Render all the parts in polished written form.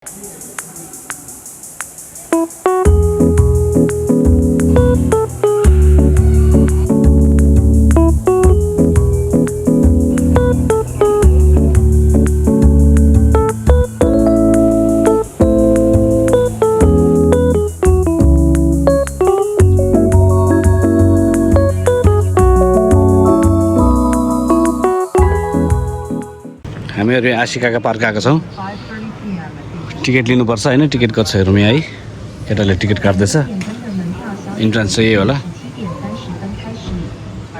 हामीहरु आशिकाका park आएको छौं। Ticket लिनुपर्छ हैन, टिकट कति छ हेरौँ यहाँ है। केटाले टिकट काट्दैछ। इन्ट्रान्स चाहिँ यही होला।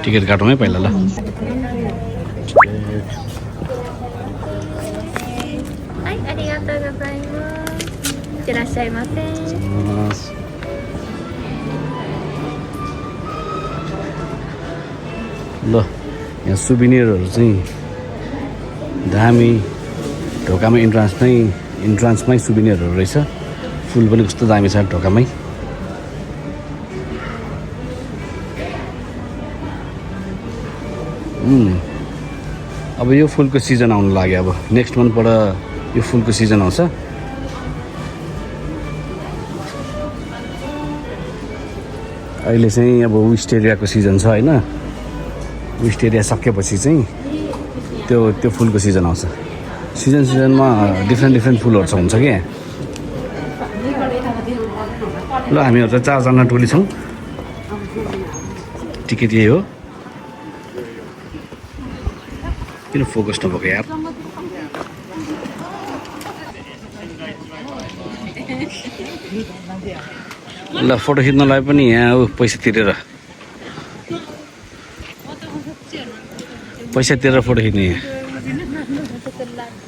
टिकट काटौँ है पहिला ल। ल यहाँ सुभिनियरहरु चाहिँ दामी। ढोकामा इन्ट्रान्समै सुभिनियरहरु रहेछ। फुल पनि कस्तो दामी छ ढोकामै। अब यो फुलको सिजन आउन लाग्यो। अब नेक्स्ट मन्थबाट यो फुलको सिजन आउँछ। अहिले चाहिँ अब विस्टेरियाको सिजन छ हैन। विस्टेरिया सकेपछि चाहिँ त्यो फुलको सिजन आउँछ। सिजनमा डिफ्रेन्ट फुलहरु छ हुन्छ के। ल हामीहरु चाहिँ 4 जना टोली छौं। टिकट यही हो। किन फोकस नभएको यार। ल फोटो खिच्नलाई पनि यहाँ पैसा तिरेर फोटो खिच्ने।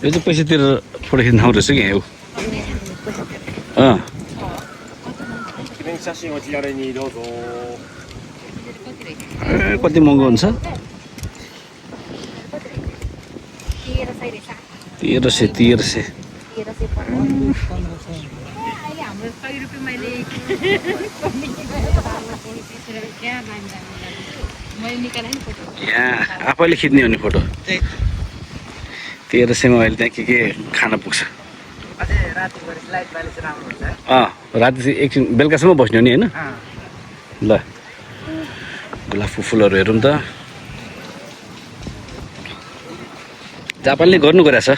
यो चाहिँ पैसा तिरेर फोटो खिच्न ठाउँ रहेछ कि यहाँ। कति महँगो हुन्छ। 1300 यहाँ आफैले खिच्ने हो नि फोटो। 1300 मा अहिले त्यहाँ के खान पुग्छ। राति चाहिँ एकछिन बेलुकासम्म बस्ने हो नि हैन। ल गुलाब फुलहरु हेरौँ त। जापानले गर्नु गरेछ।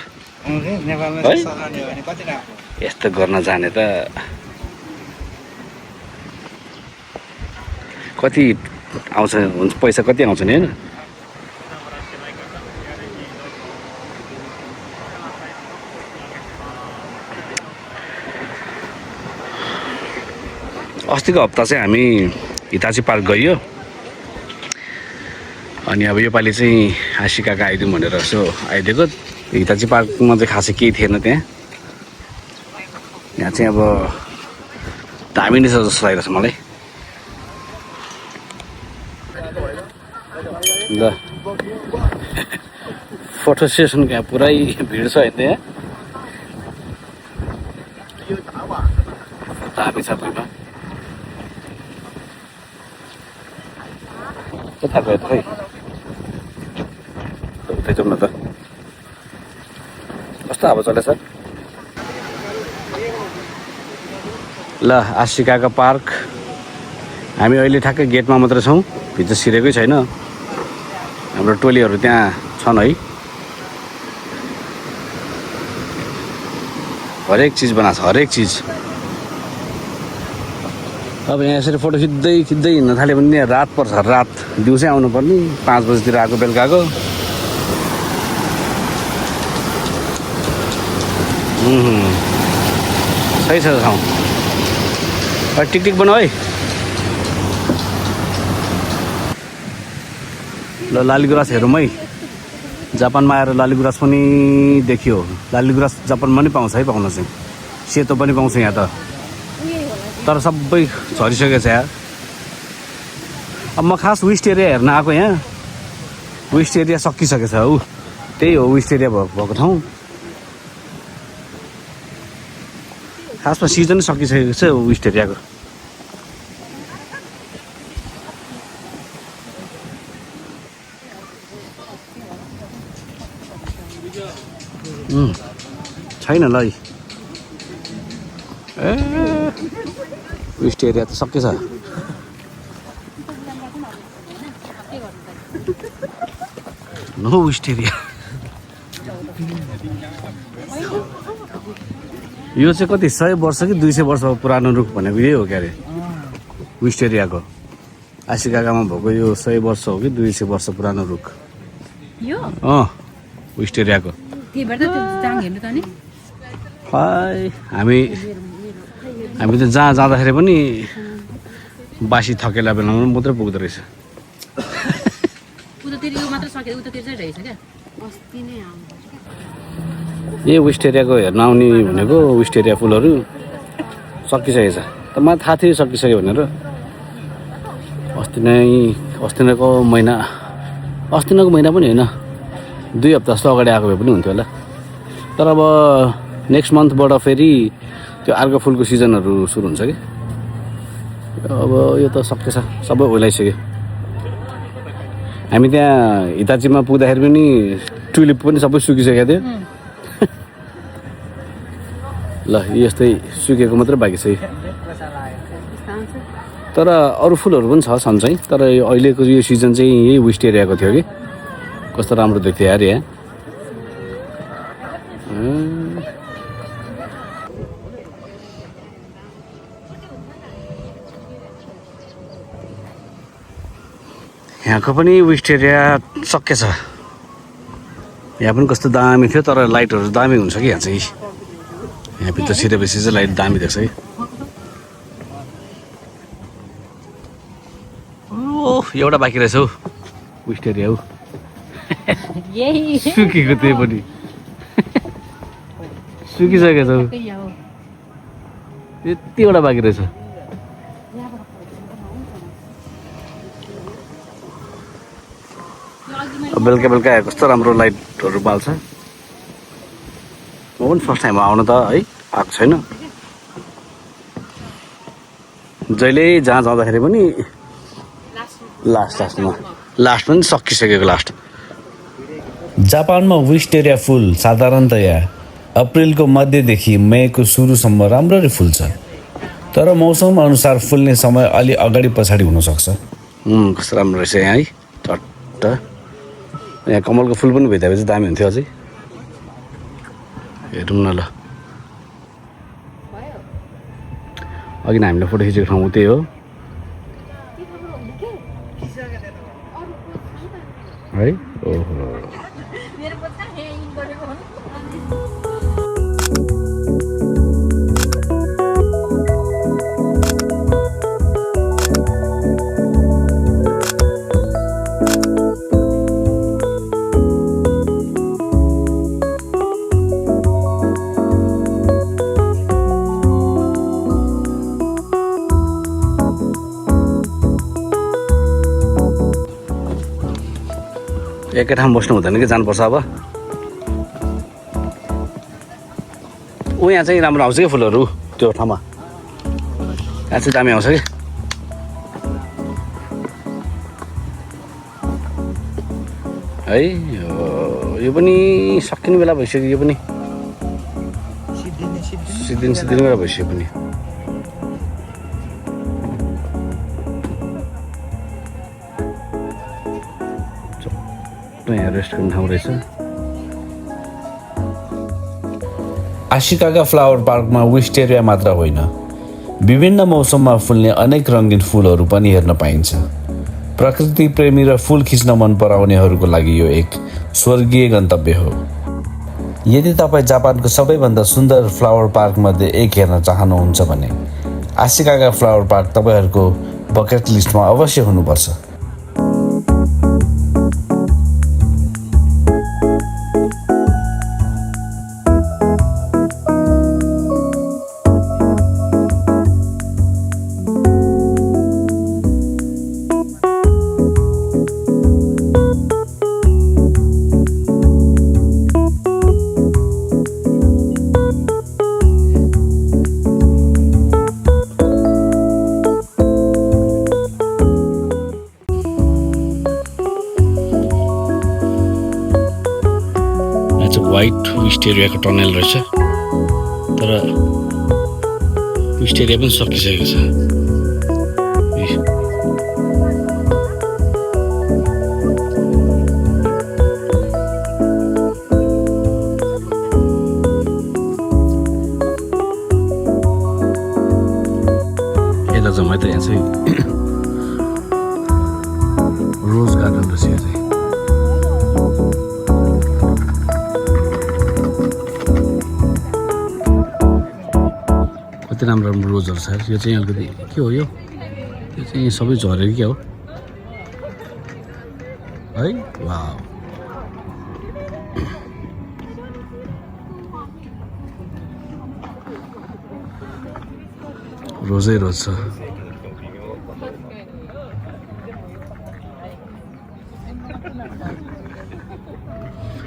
यस्तो गर्न जाने त कति आउँछ हुन्छ। पैसा कति आउँछ नि हैन। अस्तिको हप्ता चाहिँ हामी हिताची पार्क गइयो। अनि अब योपालि चाहिँ आशिकाका आइदिउँ भनेर यसो आइदिएको। हिताची पार्कमा चाहिँ खासै केही थिएन त्यहाँ। यहाँ चाहिँ अब दामी नै छ जस्तो लागिरहेछ मलाई। ल फोटो सेसन यहाँ पुरै भिड छ होइन। यहाँ दामी छ भुइँमा। कता गयो त खै। उतै जाउँ न त। कस्तो हावा चलेछ। ल आशिकाका पार्क हामी अहिले ठ्याक्कै गेटमा मात्र छौँ। भित्र छिरेकै छैन। हाम्रो टोलीहरु त्यहाँ छन् है। हरेक चीज बनाछ, हरेक चीज। अब यहाँ यसरी फोटो खिच्दै हिँड्न थाल्यो भने रात पर्छ। रात दिउँसै आउनु पर्ने। 5 बजेतिर आएको बेलुकाको। सही छ ठाउँ। टिकटिक बनाऊ है। ल लालीगुराँस हेरौँ है। जापानमा आएर लालीगुराँस पनि देखियो। लालीगुराँस जापानमा पनि पाउँछ है। पाउन चाहिँ सेतो पनि पाउँछ यहाँ त। तर सबै झरिसकेको छ यार। अब म खास वेस्ट एरिया हेर्न आएको यहाँ। वेस्ट एरिया सकिसकेको छ। त्यही हो वेस्ट एरिया भएको ठाउँ। खासमा सिजन सकिसकेको छ वेस्ट एरियाको। छैन ल ए वेस्ट एरिया त सकेछ नो वेस्ट एरिया यो चाहिँ कति 100 वर्ष कि 200 वर्ष पुरानो रुख भनेको यही हो क्या अरे वेस्ट एरियाको आशिकागामा भएको यो 100 वर्ष हो कि 200 वर्ष पुरानो रुख यो वेस्ट एरियाको त्यही भएर त जाङ हेर्नु त नि हामी त जहाँ जाँदाखेरि पनि बासी थकेला बेलामा मात्रै पुग्दो रहेछ उतातिर यो मात्र सके उतातिर चाहिँ रहेछ क्या अस्ति नै ए वेस्ट एरियाको हेर्न आउने भनेको वेस्ट एरिया फुलहरू सकिसकेको छ त मलाई थाहा थियो सकिसक्यो भनेर अस्तिको महिना पनि होइन 2 हप्ता जस्तो अगाडि आएको भए पनि हुन्थ्यो होला तर अब नेक्स्ट मन्थबाट फेरि त्यो अर्को फुलको सिजनहरू सुरु हुन्छ कि अब यो त सकेछ सबै ओइलाइसक्यो हामी त्यहाँ हिताचीमा पुग्दाखेरि पनि ट्युलिप पनि सबै सुकिसकेको थियो ल यस्तै सुकेको मात्रै बाँकी छ तर अरू फुलहरू पनि छन् चाहिँ तर अहिलेको यो सिजन चाहिँ यही वेस्ट एरियाको थियो कि कस्तो राम्रो देख्थ्यो यार यहाँ यहाँको पनि वेस्ट एरिया सकेछ यहाँ पनि कस्तो दामी थियो तर लाइटहरू दामी हुन्छ कि यहाँ चाहिँ यहाँ भित्र छिरेपछि चाहिँ लाइट दामी देख्छ कि ओह एउटा बाँकी रहेछ हौ वेस्ट एरिया हौ सुकेको त्यही पनि सुकिसकेको छ यतिवटा बाँकी रहेछ बेलुका बेलुका कस्तो राम्रो लाइटहरू बाल्छ म पनि फर्स्ट टाइम आउनु त है आएको छैन जहिले जहाँ जाँदाखेरि पनि लास्ट पनि सकिसकेको लास्ट जापानमा वेस्ट एरिया फुल साधारणतया अप्रिलको मध्यदेखि मेको सुरुसम्म राम्ररी फुल्छ तर मौसम अनुसार फुल्ने समय अलि अगाडि पछाडि हुनसक्छ कस्तो राम्रो रहेछ यहाँ है चट्ट यहाँ कमलको फुल पनि भेटाएपछि दामी हुन्थ्यो अझै हेरौँ न ल अघि नै हामीले फोटो खिचेको ठाउँ त्यही हो है ओहो एकै ठाउँ बस्नु हुँदैन कि जानुपर्छ अब यहाँ चाहिँ राम्रो आउँछ कि फुलहरू त्यो ठाउँमा यहाँ चाहिँ दामी आउँछ कि है यो पनि सकिने बेला भइसक्यो यो पनि सिद्धिने बेला भइसक्यो पनि यहाँ रेस्ट गर्ने ठाउँ रहेछ आशिकागा फ्लावर पार्कमा वेस्ट एरिया मात्र होइन विभिन्न मौसममा फुल्ने अनेक रङ्गीन फुलहरू पनि हेर्न पाइन्छ प्रकृति प्रेमी र फुल खिच्न मन पराउनेहरूको लागि यो एक स्वर्गीय गन्तव्य हो यदि तपाईँ जापानको सबैभन्दा सुन्दर फ्लावर पार्कमध्ये एक हेर्न चाहनुहुन्छ भने आशिकागा फ्लावर पार्क तपाईँहरूको बकेट लिस्टमा अवश्य हुनुपर्छ वाइट वेस्ट एरियाको टनल रहेछ तर विस्टेरिया पनि सकिसकेको छ। यता जम्मै त यहाँ चाहिँ रोज गार्डन रहेछ यो चाहिँ। कति राम्रो राम्रो रोजहरू छ। यो चाहिँ अलिकति के हो यो चाहिँ सबै झरेको क्या हो है। वाउ, रोजै रोज छ।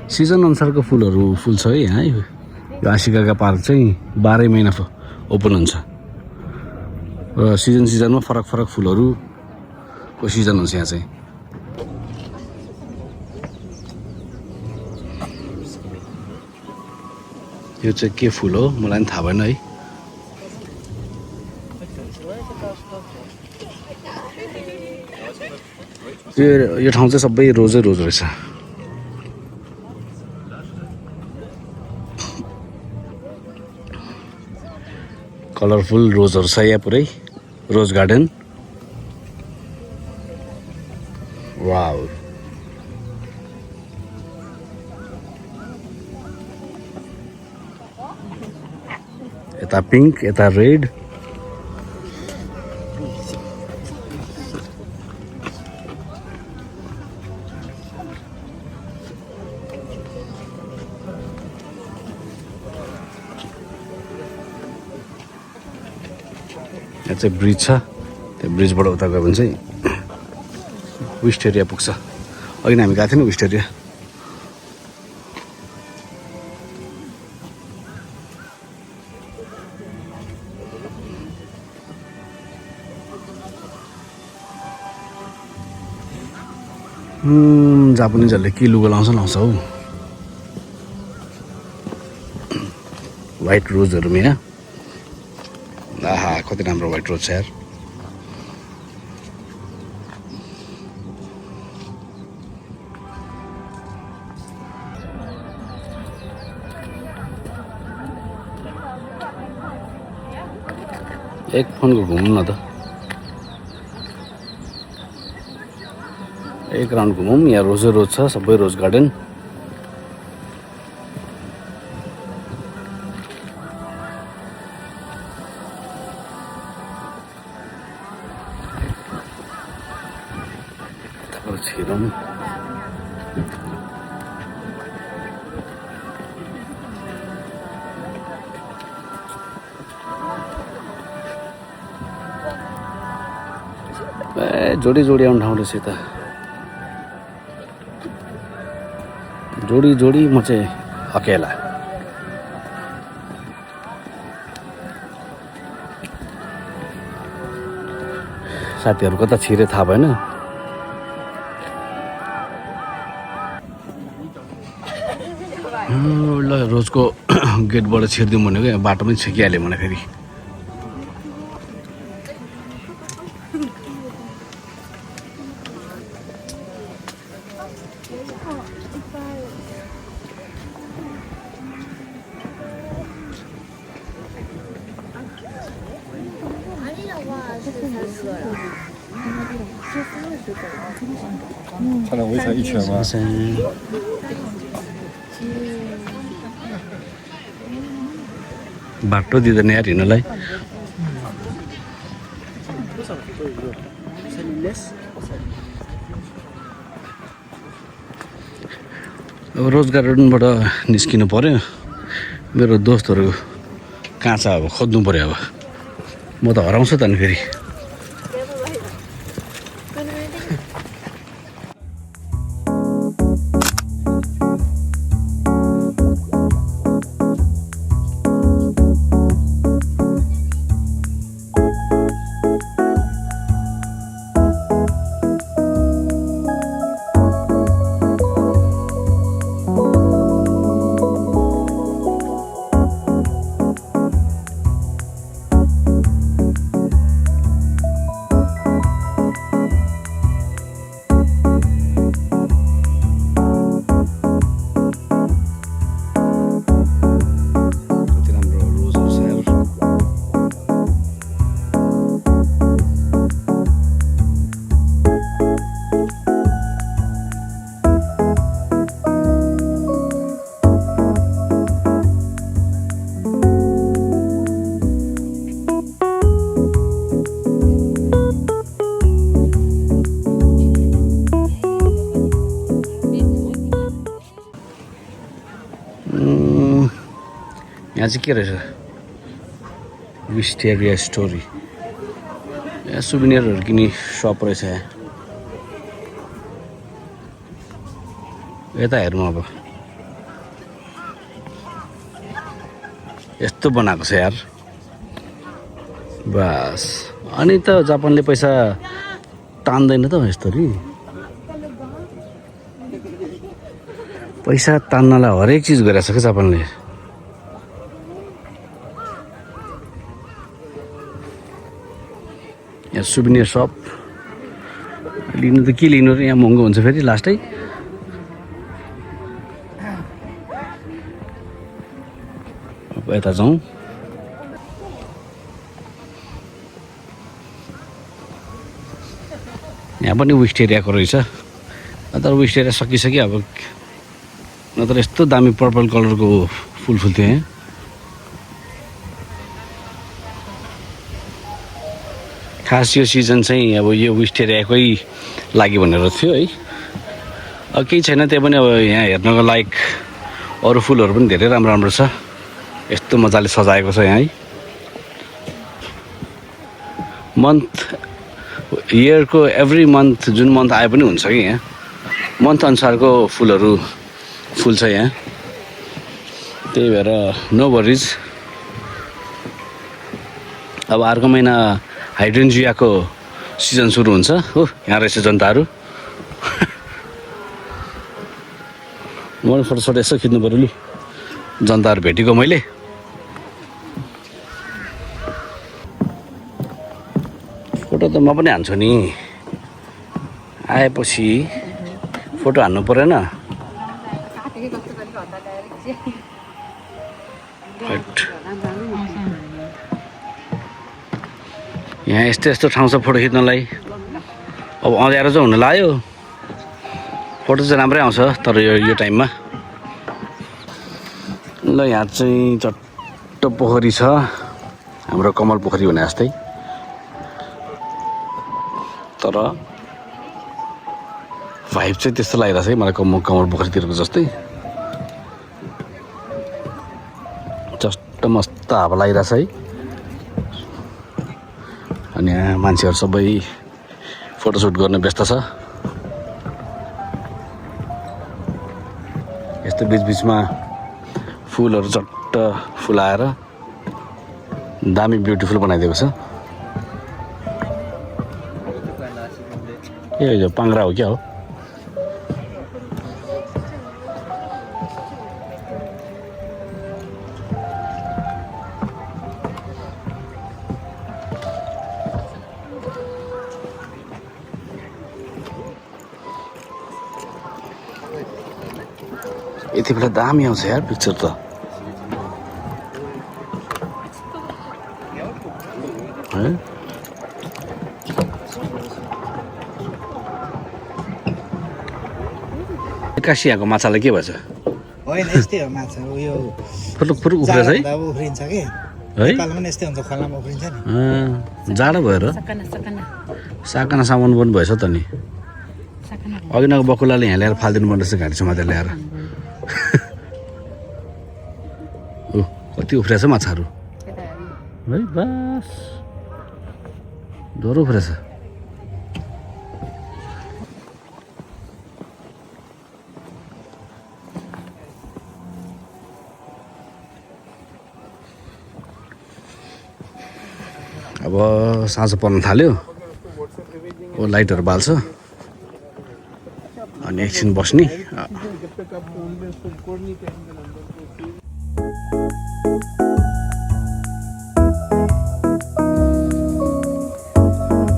सिजन अनुसारको फुलहरू फुल्छ है यहाँ। यो आशिकाका पार्क चाहिँ 12 महिना ओपन हुन्छ र सिजनमा फरक फरक फुलहरूको सिजन हुन्छ यहाँ चाहिँ। यो चाहिँ के फुल हो मलाई पनि थाहा भएन है। यो ठाउँ चाहिँ सबै रोजै रोज रहेछ। कलरफुल रोजहरू छ यहाँ पुरै, रोज गार्डन। वाउ, यता पिङ्क यता रेड। यहाँ चाहिँ ब्रिज छ, त्यो ब्रिजबाट उता गयो भने चाहिँ विस्टेरिया पुग्छ। अघि नै हामी गएको थियौँ विस्टेरिया। जापानिजहरूले के लुगा लाउँछ हौ। वाइट रोजहरू यहाँ। आहा, कति राम्रो वाइट रोज छ यार। एक फोनको घुमौँ न त, एक राउन्ड घुमौँ। यहाँ रोजै रोज छ, सबै रोज गार्डन। छिरौँ। जोडी जोडी आउने ठाउँ रहेछ यता। जोडी जोडी, म चाहिँ अकेला। साथीहरू कता छिरे थाहा भएन। ल रोजको गेटबाट छिरिदिउँ भनेको यहाँ बाटोमै छेकिहाल्यो भने फेरि।才能围成一圈吗？ बाटो दिँदैन यार हिँड्नलाई। अब रोज गार्डनबाट निस्किनु पर्यो। मेरो दोस्तहरू कहाँ छ अब खोज्नु पर्यो। अब म त हराउँछु त नि फेरि। यहाँ चाहिँ के रहेछ विस्टेरिया स्टोरी यहाँ सुभिनियरहरू किन्ने सप रहेछ यहाँ यता हेरौँ अब यस्तो बनाएको छ यार बस अनि त जापानले पैसा तान्दैन त यस्तरी पैसा तान्नलाई हरेक चिज गरिरहेछ क्या जापानले यहाँ सुभिनियर सप लिनु त के लिनु र यहाँ महँगो हुन्छ फेरि लास्टै अब यता जाउँ यहाँ पनि विस्टेरियाको रहेछ तर विस्टेरिया सकिसक्यो अब नत्र यस्तो दामी पर्पल कलरको फुल फुल्थ्यो यहाँ खास यो सिजन चाहिँ अब यो विस्टेरियाकै लागि भनेर थियो है अब केही छैन त्यही पनि अब यहाँ हेर्नको लायक अरू फुलहरू पनि धेरै राम्रो राम्रो छ यस्तो मजाले सजाएको छ यहाँ है मन्थ इयरको एभ्री मन्थ जुन मन्थ आए पनि हुन्छ कि यहाँ मन्थ अनुसारको फुलहरू फुल्छ यहाँ त्यही भएर नो वरिज अब अर्को महिना हाइड्रेन्जियाको सिजन सुरु हुन्छ हो यहाँ रहेछ जनताहरू मलाई फोटोसोटो यसो खिच्नु पऱ्यो लु जनताहरू भेटेको मैले फोटो त म पनि हान्छु नि आएपछि फोटो हान्नु परेन यहाँ यस्तो यस्तो ठाउँ छ फोटो खिच्नलाई अब अँध्यारो चाहिँ हुन लाग्यो फोटो चाहिँ राम्रै आउँछ तर यो टाइममा ल यहाँ चाहिँ चट्ट पोखरी छ हाम्रो कमल पोखरी भने जस्तै तर भाइब चाहिँ त्यस्तो लागिरहेछ है मलाई कमल पोखरीतिरको जस्तै चट्ट मस्त हावा लागिरहेछ है अनि यहाँ मान्छेहरू सबै फोटोसुट गर्न व्यस्त छ यस्तो बिचबिचमा फुलहरू चट्ट फुलाएर दामी ब्युटिफुल बनाइदिएको छ ए यो पाङ्ग्रा हो क्या हो यति बेला दामी आउँछ यार पिक्चर त कासियाको माछालाई के भएछ होइन यस्तै हो माछा उयो फुरुक फुरुक उफ्रेछ है उफ्रिन्छ कि है नेपालमा पनि यस्तै हुन्छ खोलामा उफ्रिन्छ नि जाडो भएर साकाना सामान पनि भएछ त नि अघिनाको बकुलाले यहाँ ल्याएर फालिदिनु पर्ने रहेछ घाँटी समातेर ल्याएर ऊ कति उफ्रेछ माछाहरू है बस डोरो उफ्रेछ अब साँझ पर्न थाल्यो ओ लाइटहरू बाल्छ अनि एकछिन बस्ने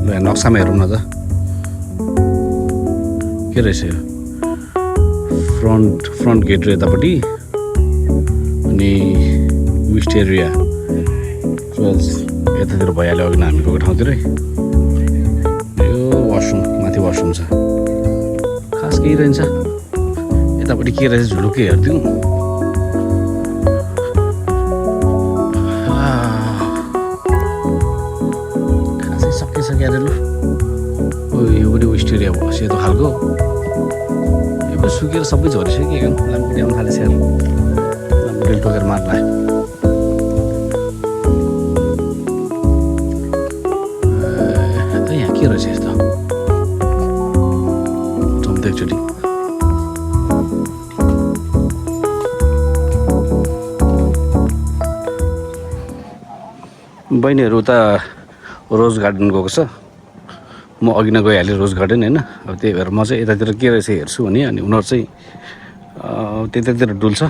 ल नक्सामा हेरौँ न त के रहेछ यो फ्रन्ट गेट र यतापट्टि अनि विस्टेरिया ट्वेल्स यतातिर भइहाल्यो अघि हामी गएको ठाउँतिरै यो वासरुम माथि वासरुम छ खास केही रहन्छ यतापट्टि के रहेछ झुलुकै हेरिदिउँ खासै सकिसक्यो अरे लु यो पनि विस्टेरिया भयो सेतो खालको यो पनि सुकेर सबै झरिसक्यो लामखुट्टे आउनु थालेछ यार लामखुट्टेले टोकेर मार्ला बहिनीहरू उता रोज गार्डन गएको छ, म अघि नै गइहालेँ रोज गार्डन होइन। अब त्यही भएर म चाहिँ यतातिर के रहेछ हेर्छु भने, अनि उनीहरू चाहिँ त्यतातिर डुल्छ,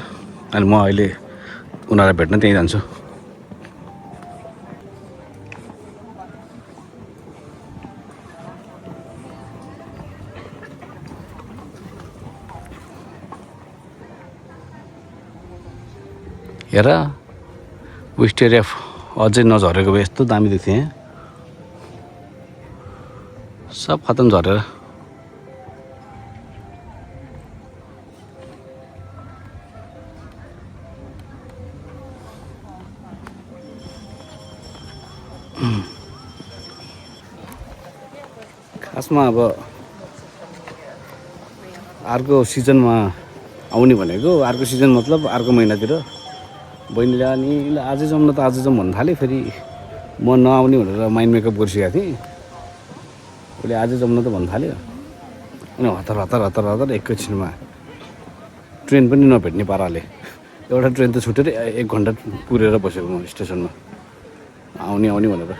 अनि म अहिले उनीहरूलाई भेट्न त्यहीँ जान्छु। हेर विस्टेरिया अझै नझरेको भए यस्तो दामी देख्थेँ, सब खतम झरेर। खासमा अब अर्को सिजनमा आउने भनेको, अर्को सिजन मतलब अर्को महिनातिर। बहिनीले अनि आजै जाउँ न त आज जाउँ भन्नु थाल्यो, फेरि म नआउने भनेर माइन्ड मेकअप गरिसकेको थिएँ। उसले आजै जाउँ न त भन्नु थाल्यो, अनि हतार हतार हतार हतार एकैछिनमा ट्रेन पनि नभेट्ने पाराले एउटा ट्रेन त छुटेर 1 घन्टा पुगेर बसेको म स्टेसनमा आउने भनेर।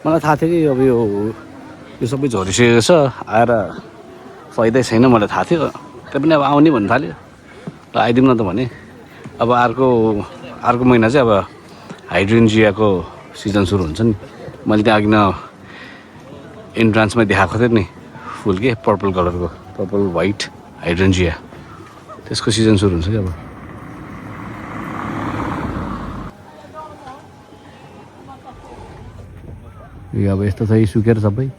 मलाई थाहा थियो कि अब यो सबै झरिसकेको छ, आएर फाइदै छैन, मलाई थाहा थियो। त्यही पनि अब आउने भन्नु थाल्यो, ल आइदिउँ न त भने। अब अर्को महिना चाहिँ अब हाइड्रेन्जियाको सिजन सुरु हुन्छ नि। मैले त्यहाँ अघि इन्ट्रान्समा देखाएको थिएँ नि फुल के पर्पल कलरको, पर्पल वाइट हाइड्रेन्जिया, त्यसको सिजन सुरु हुन्छ कि अब। यो अब यस्तो छ, यी सुकेर सबै।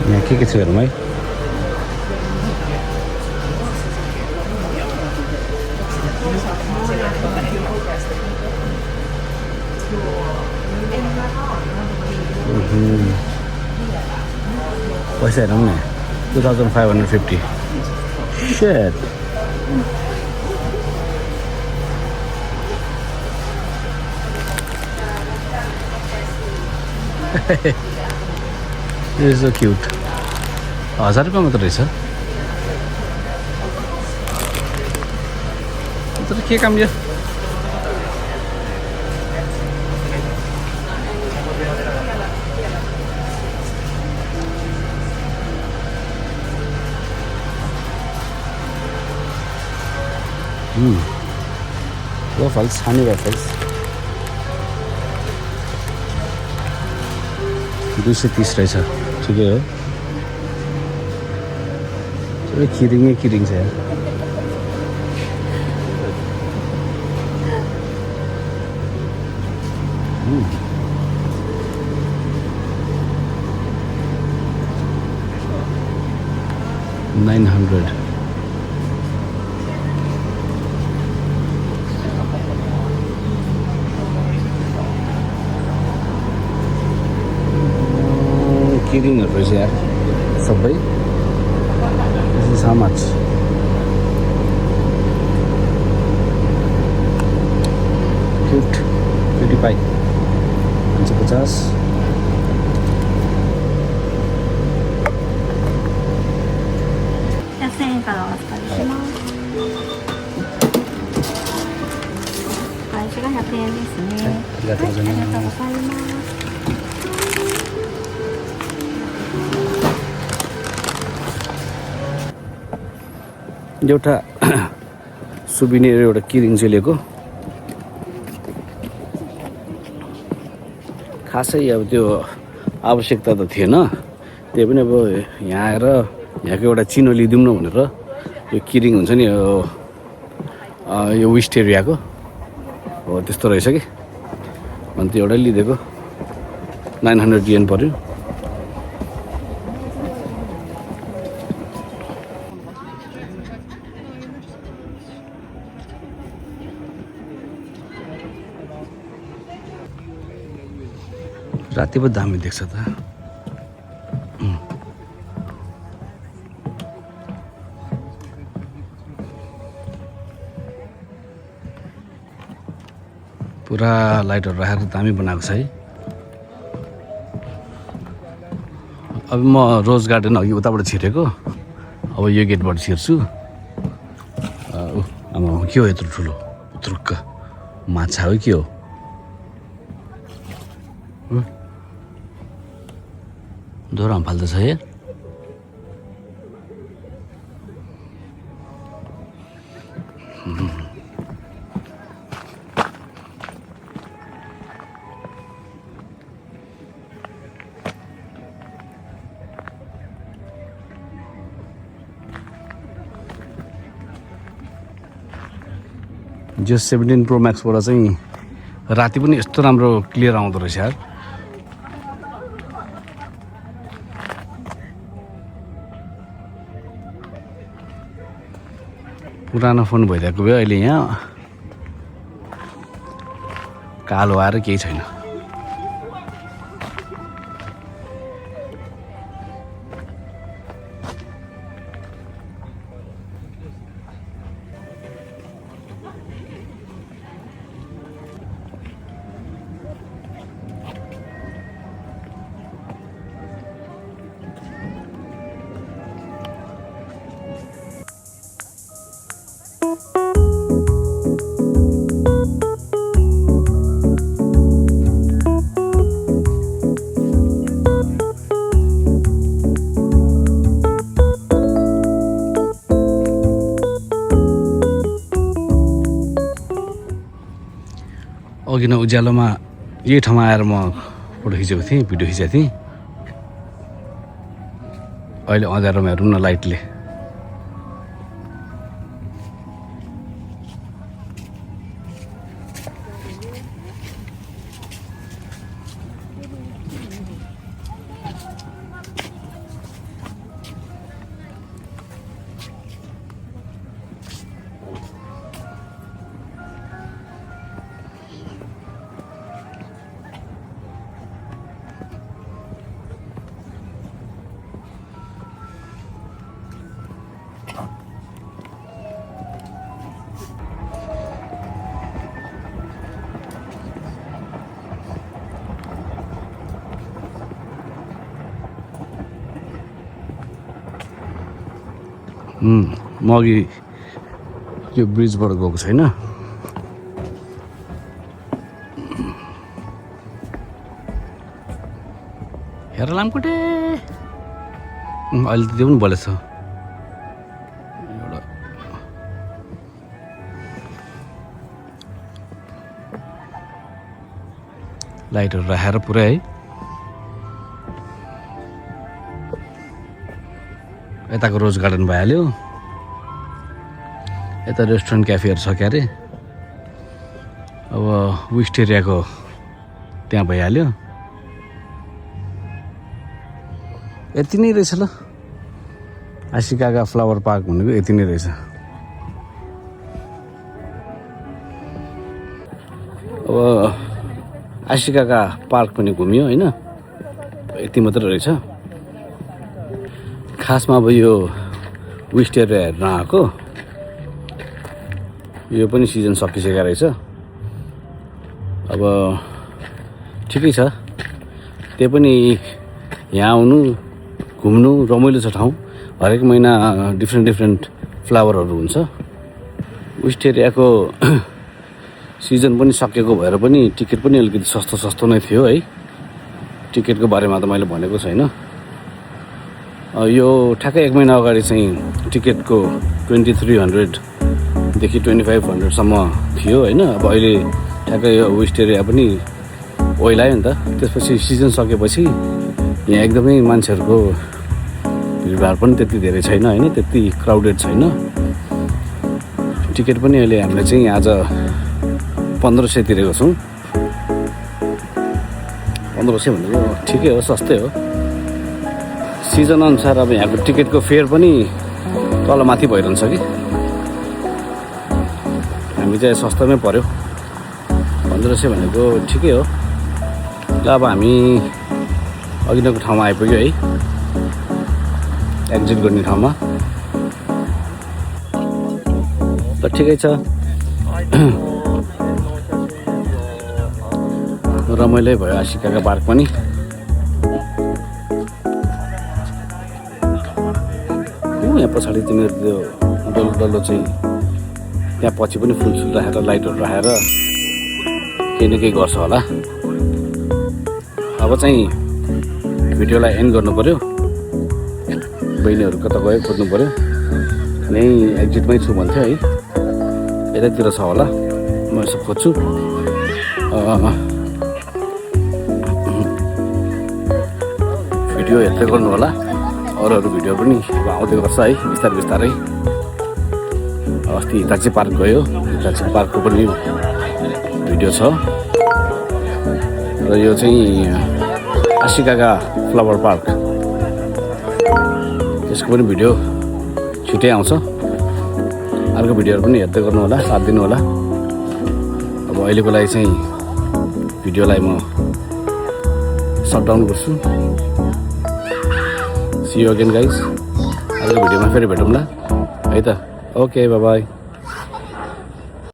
यहाँ के छ हेरौँ है। पैसा हेरौँ न, 2550। Shit. This is so cute. 1000 रुपियाँ मात्र रहेछ। तर के काम यो? वाफल्स, हनी वाफल्स 230 रहेछ, ठिकै हो। सबै किरिङै किरिङ छ यार। $900। किरिङहरू रहेछ यार सबै। This is how much? Cute. 55. 150.1000円からお預かりします。開始が100円ですね。ありがとうございます。ありがとうございます。एउटा सुबिनियर, एउटा किरिङ चाहिँ लिएको। खासै अब त्यो आवश्यकता त थिएन, त्यही पनि अब यहाँ आएर यहाँको एउटा चिनो लिदिउँ न भनेर यो किरिङ हुन्छ नि, यो विस्टेरियाको हो त्यस्तो रहेछ कि, अनि त्यो एउटै लिइदिएको। 900 yen पर्यो। राति पो दामी देख्छ त। पुरा लाइटहरू राखेर दामी बनाएको छ है। अब म रोज गार्डन अघि उताबाट छिरेको, अब यो गेटबाट छिर्छु। आमा के हो यत्रो ठुलो उत्रुक्क माछा हो के हो? दोहोरो फाल्दैछ यार। जो 17 प्रो म्याक्सबाट चाहिँ राति पनि यस्तो राम्रो क्लियर आउँदो रहेछ यार। पुरानो फोन भइरहेको भए अहिले यहाँ कालो आएर केही छैन। अघि न उज्यालोमा यही ठाउँमा आएर म फोटो खिचेको थिएँ, भिडियो खिचेको थिएँ। अहिले अँध्यारोमा हेरौँ न लाइटले। म अघि यो ब्रिजबाट गएको छैन। हेर लामखुट्टे अहिले त त्यो पनि बोलेछ। एउटा लाइटहरू राखेर पुरै है। यताको रोज गार्डन भइहाल्यो, यता रेस्टुरेन्ट क्याफेहरू छ क्यारे। अब विस्टेरियाको त्यहाँ भइहाल्यो। यति नै रहेछ ल, आशिकाका फ्लावर पार्क भनेको यति नै रहेछ। अब आशिकाका पार्क पनि घुम्यो होइन, यति मात्रै रहेछ। खासमा अब यो विस्टेरिया हेर्न आएको, यो पनि सिजन सकिसकेको रहेछ। अब ठिकै छ, त्यो पनि यहाँ आउनु घुम्नु रमाइलो छ ठाउँ। हरेक महिना डिफ्रेन्ट फ्लावरहरू हुन्छ। विस्टेरियाको सिजन पनि सकेको भएर पनि टिकट पनि अलिकति सस्तो नै थियो है। टिकटको बारेमा त मैले भनेको छैन। यो ठ्याक्कै 1 महिना अगाडि चाहिँ टिकटको 2300देखि 2500सम्म थियो होइन। अब अहिले ठ्याक्कै यो विस्टेरिया पनि ओइलायो नि त। त्यसपछि सिजन सकेपछि यहाँ एकदमै मान्छेहरूको भिडभाड पनि त्यति धेरै छैन होइन, त्यति क्राउडेड छैन। टिकट पनि अहिले हामीले चाहिँ आज 1500 तिरेको छौँ। 1500 भनेको ठिकै हो, सस्तै हो। सिजन अनुसार अब यहाँको टिकटको फेयर पनि तलमाथि भइरहन्छ कि। हामी चाहिँ सस्तोमै पर्यो, 1500 भनेको ठिकै हो। ल अब हामी अघिल्लो ठाउँमा आइपुग्यो है, एक्जिट गर्ने ठाउँमा। त ठिकै छ, रमाइलो भयो आशिकाका पार्क पनि। पछाडि तिमीहरू त्यो डल्लो डल्लो चाहिँ त्यहाँ पछि पनि फुलसुल राखेर लाइटहरू राखेर केही न केही गर्छ होला। अब चाहिँ भिडियोलाई एन्ड गर्नु पऱ्यो। बहिनीहरू कता गयो खोज्नु पऱ्यो। यहीँ एक्जिटमै छु भन्थ्यो है, यतातिर छ होला, म यसो खोज्छु। भिडियो हेर्दै गर्नु होला, अरू भिडियो पनि आउँदै गर्छ है बिस्तारै बिस्तारै। अस्ति हिताची पार्क गयो, हिताची पार्कको पनि भिडियो छ र यो चाहिँ आशिकाका फ्लावर पार्क, त्यसको पनि भिडियो छिटै आउँछ। अर्को भिडियोहरू पनि हेर्दै गर्नु होला, साथ दिनु होला। अब अहिलेको लागि चाहिँ भिडियोलाई म सटडाउन गर्छु। See you again guys. अर्को भिडियोमा फेरि भेटौँला है त। Okay by by.